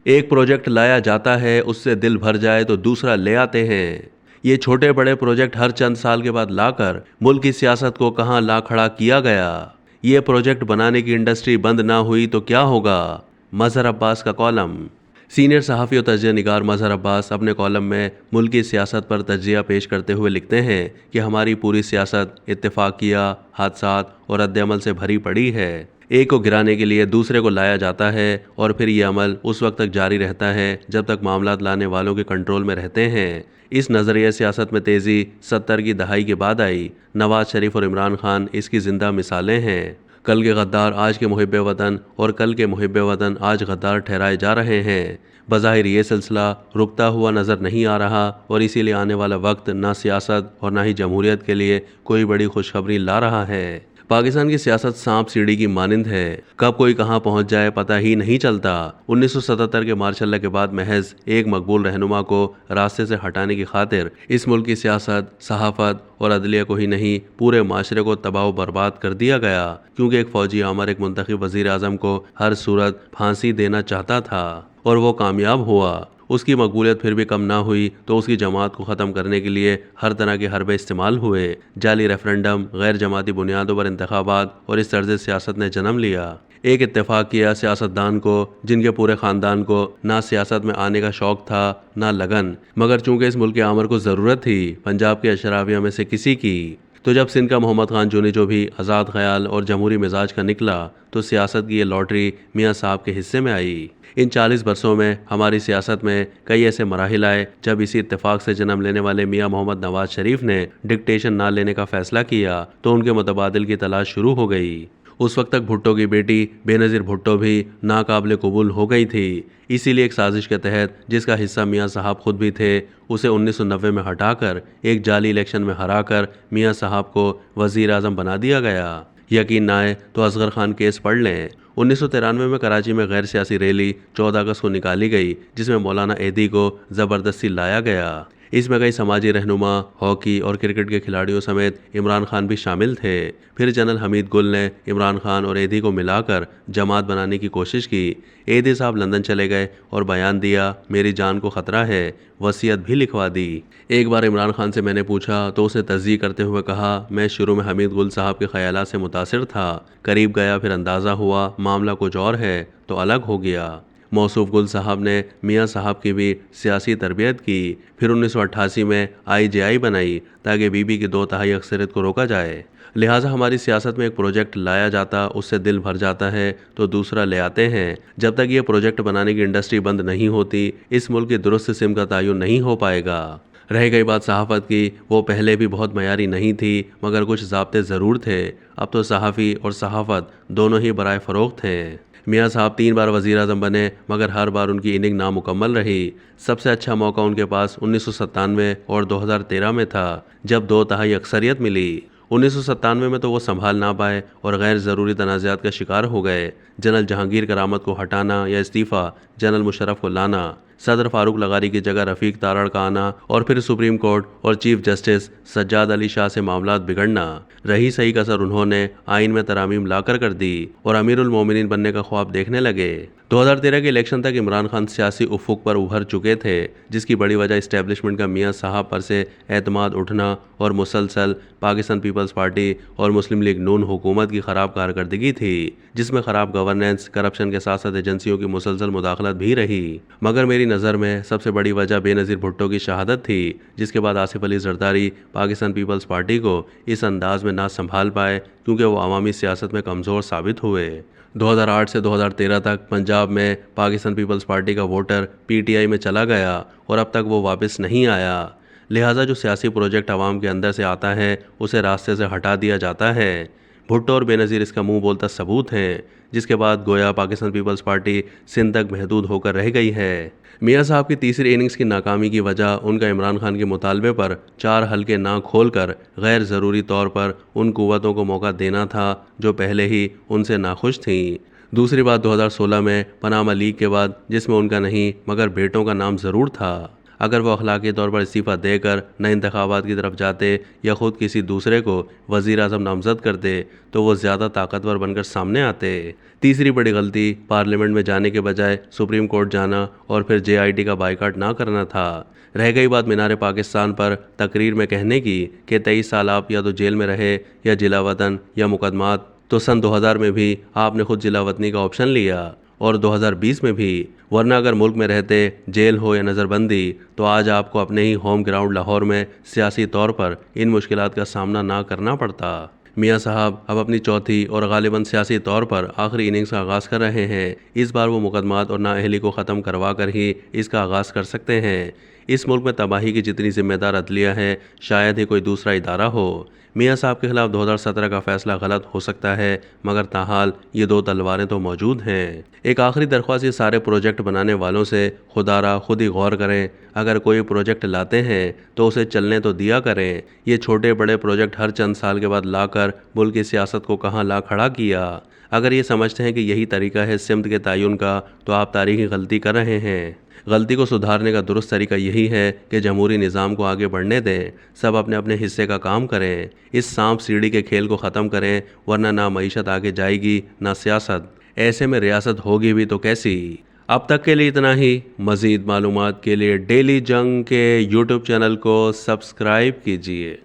एक प्रोजेक्ट लाया जाता है, उससे दिल भर जाए तो दूसरा ले आते हैं। ये छोटे बड़े प्रोजेक्ट हर चंद साल के बाद लाकर मुल्क की सियासत को कहां ला खड़ा किया गया। ये प्रोजेक्ट बनाने की इंडस्ट्री बंद ना हुई तो क्या होगा। मजहर अब्बास का कॉलम। सीनियर सहाफ़ी और तजिया निगार मजहर अब्बास अपने कॉलम में मुल्क की सियासत पर तजिया पेश करते हुए लिखते हैं कि हमारी पूरी सियासत इत्तेफाकिया, हादसात और रद्द-ए-अमल से भरी पड़ी है। एक को गिराने के लिए दूसरे को लाया जाता है और फिर ये अमल उस वक्त तक जारी रहता है जब तक मामलात लाने वालों के कंट्रोल में रहते हैं। इस नज़रिए सियासत में तेज़ी 70 की दहाई के बाद आई। नवाज शरीफ और इमरान खान इसकी ज़िंदा मिसालें हैं। कल के गद्दार आज के मुहिब्बे वतन और कल के मुहिब्बे वतन आज गद्दार ठहराए जा रहे हैं। बज़ाहिर ये सिलसिला रुकता हुआ नज़र नहीं आ रहा और इसीलिए आने वाला वक्त ना सियासत और ना ही जमहूरियत के लिए कोई बड़ी खुशखबरी ला रहा है। पाकिस्तान की सियासत सांप सीढ़ी की मानिंद है, कब कोई कहां पहुंच जाए पता ही नहीं चलता। 1977 के मार्शल लॉ के बाद महज एक मकबूल रहनुमा को रास्ते से हटाने की खातिर इस मुल्क की सियासत, सहाफत और अदलिया को ही नहीं पूरे माशरे को तबाह बर्बाद कर दिया गया, क्योंकि एक फौजी आमर एक मुंतखब वजीर आजम को हर सूरत फांसी देना चाहता था और वो कामयाब हुआ। उसकी मकबूलियत फिर भी कम ना हुई तो उसकी जमात को ख़त्म करने के लिए हर तरह के हरबे इस्तेमाल हुए। जाली रेफरेंडम, गैर जमाती बुनियादों पर इंतखाबात और इस तर्ज सियासत ने जन्म लिया। एक इत्तेफाक किया सियासतदान को जिनके पूरे ख़ानदान को ना सियासत में आने का शौक़ था ना लगन, मगर चूंकि इस मुल्क के आमर को ज़रूरत थी पंजाब के अशराफिया में से किसी की। तो जब सिंध का मोहम्मद खान जूनी जो भी आज़ाद ख्याल और जमहूरी मिजाज का निकला तो सियासत की ये लॉटरी मियाँ साहब के हिस्से में आई। इन 40 बरसों में हमारी सियासत में कई ऐसे मराहिल आए जब इसी इत्तेफाक से जन्म लेने वाले मियाँ मोहम्मद नवाज शरीफ ने डिक्टेशन ना लेने का फैसला किया तो उनके मुतबादिल की तलाश शुरू हो गई। उस वक्त तक भुट्टो की बेटी बेनज़ीर भुट्टो भी नाकाबिल कबूल हो गई थी। इसीलिए एक साजिश के तहत जिसका हिस्सा मियाँ साहब खुद भी थे, उसे 1990 में हटाकर एक जाली इलेक्शन में हराकर मियाँ साहब को वज़ीर आज़म बना दिया गया। यकीन ना आए तो असगर खान केस पढ़ लें। 1993 में कराची में गैर सियासी रैली 14 अगस्त को निकाली गई जिसमें मौलाना एदी को ज़बरदस्ती लाया गया। इसमें कई समाजी रहनुमा, हॉकी और क्रिकेट के खिलाड़ियों समेत इमरान खान भी शामिल थे। फिर जनरल हमीद गुल ने इमरान खान और एदी को मिलाकर जमात बनाने की कोशिश की। एदी साहब लंदन चले गए और बयान दिया, मेरी जान को ख़तरा है, वसीयत भी लिखवा दी। एक बार इमरान खान से मैंने पूछा तो उसे तस्दीक करते हुए कहा, मैं शुरू में हमीद गुल साहब के ख्यालात से मुतासिर था, करीब गया फिर अंदाज़ा हुआ मामला कुछ और है तो अलग हो गया। मौसूफ गुल साहब ने मियाँ साहब की भी सियासी तरबियत की। फिर 1988 में IJI बनाई ताकि बीबी की 2/3 अक्सरियत को रोका जाए। लिहाजा हमारी सियासत में एक प्रोजेक्ट लाया जाता, उससे दिल भर जाता है तो दूसरा ले आते हैं। जब तक ये प्रोजेक्ट बनाने की इंडस्ट्री बंद नहीं होती इस मुल्क की दुरुस्त सिम का तयन नहीं हो पाएगा। रह गई बात सहाफ़त की, वो पहले भी बहुत मयारी नहीं थी मगर कुछ ज़ाब्ते ज़रूर थे। अब तो सहाफ़ी और सहाफ़त दोनों ही बराए फ़रोख्त हैं। मियाँ साहब 3 बार वज़ीर आज़म बने मगर हर बार उनकी इनिंग नामुकम्मल रही। सबसे अच्छा मौका उनके पास 1997 और 2013 में था जब 2/3 अक्सरियत मिली। 1997 में तो वो संभाल ना पाए और गैर ज़रूरी तनाज़ात का शिकार हो गए। जनरल जहांगीर करामत को हटाना या इस्तीफ़ा, जनरल मुशर्रफ को लाना, सदर फारूक लगारी की जगह रफ़ीक तारड़ का आना और फिर सुप्रीम कोर्ट और चीफ जस्टिस सज्जाद अली शाह से मामलात बिगड़ना। रही सही कसर उन्होंने आइन में तरामीम लाकर कर दी और अमीरुल मोमिनीन बनने का ख्वाब देखने लगे। 2013 के इलेक्शन तक इमरान खान सियासी उफुक पर उभर चुके थे, जिसकी बड़ी वजह इस्टेब्लिशमेंट का मियाँ साहब पर से एतमाद उठना और मुसलसल पाकिस्तान पीपल्स पार्टी और मुस्लिम लीग नून हुकूमत की ख़राब कारकर्दगी थी, जिसमें ख़राब गवर्नेंस, करप्शन के साथ साथ एजेंसियों की मुसलसल मुदाखलत भी रही। मगर मेरी नज़र में सबसे बड़ी वजह बेनज़ीर भुट्टो की शहादत थी, जिसके बाद आसिफ अली जरदारी पाकिस्तान पीपल्स पार्टी को इस अंदाज में ना संभाल पाए क्योंकि वो अवामी सियासत में कमज़ोर साबित हुए। 2008 से 2013 तक पंजाब में पाकिस्तान पीपल्स पार्टी का वोटर PTI में चला गया और अब तक वो वापस नहीं आया। लिहाजा जो सियासी प्रोजेक्ट आवाम के अंदर से आता है उसे रास्ते से हटा दिया जाता है। भुट्टो और बेनज़ीर इसका मुंह बोलता सबूत हैं, जिसके बाद गोया पाकिस्तान पीपल्स पार्टी सिंध तक महदूद होकर रह गई है। मियाँ साहब की तीसरी इनिंग्स की नाकामी की वजह उनका इमरान खान के मुतालबे पर 4 हलके ना खोलकर गैर ज़रूरी तौर पर उन कुव्वतों को मौका देना था जो पहले ही उनसे नाखुश थीं। दूसरी बात 2016 में पनामा लीग के बाद, जिसमें उनका नहीं मगर बेटों का नाम ज़रूर था। अगर वो अखलाकी तौर पर इस्तीफ़ा देकर नए इंतखाबात की तरफ जाते या ख़ुद किसी दूसरे को वज़ीर आज़म नामज़द करते तो वो ज़्यादा ताकतवर बनकर सामने आते। तीसरी बड़ी गलती पार्लियामेंट में जाने के बजाय सुप्रीम कोर्ट जाना और फिर JIT का बाइकाट ना करना था। रह गई बात मीनार पाकिस्तान पर तकरीर में कहने की कि 23 साल आप या तो जेल में रहे या जिला वतन या मुकदमात, तो सन 2000 में भी आपने खुद जिला वतनी का ऑप्शन लिया और 2020 में भी, वरना अगर मुल्क में रहते जेल हो या नज़रबंदी तो आज आपको अपने ही होम ग्राउंड लाहौर में सियासी तौर पर इन मुश्किलात का सामना ना करना पड़ता। मियाँ साहब अब अपनी चौथी और गालिबन सियासी तौर पर आखिरी इनिंग्स का आगाज़ कर रहे हैं। इस बार वो मुकदमात और नाअहली को ख़त्म करवा कर ही इसका आगाज़ कर सकते हैं। इस मुल्क में तबाही की जितनी जिम्मेदार अदलिया है शायद ही कोई दूसरा इदारा हो। मियाँ साहब के खिलाफ 2017 का फैसला गलत हो सकता है, मगर ताहाल ये दो तलवारें तो मौजूद हैं। एक आखिरी दरख्वास्त ये सारे प्रोजेक्ट बनाने वालों से खुदारा खुद ही गौर करें। अगर कोई प्रोजेक्ट लाते हैं तो उसे चलने तो दिया करें। ये छोटे बड़े प्रोजेक्ट हर चंद साल के बाद लाकर मुल्क की सियासत को कहाँ ला खड़ा किया। अगर ये समझते हैं कि यही तरीका है सिमत के तयन का तो आप तारीखी गलती कर रहे हैं। गलती को सुधारने का दुरुस्त तरीका यही है कि जमहूरी निज़ाम को आगे बढ़ने दें, सब अपने अपने हिस्से का काम करें। इस सांप सीढ़ी के खेल को ख़त्म करें, वरना ना मईशत आगे जाएगी ना सियासत। ऐसे में रियासत होगी भी तो कैसी। अब तक के लिए इतना ही। मज़ीद मालूमात के लिए डेली जंग के YouTube चैनल को सब्सक्राइब कीजिए।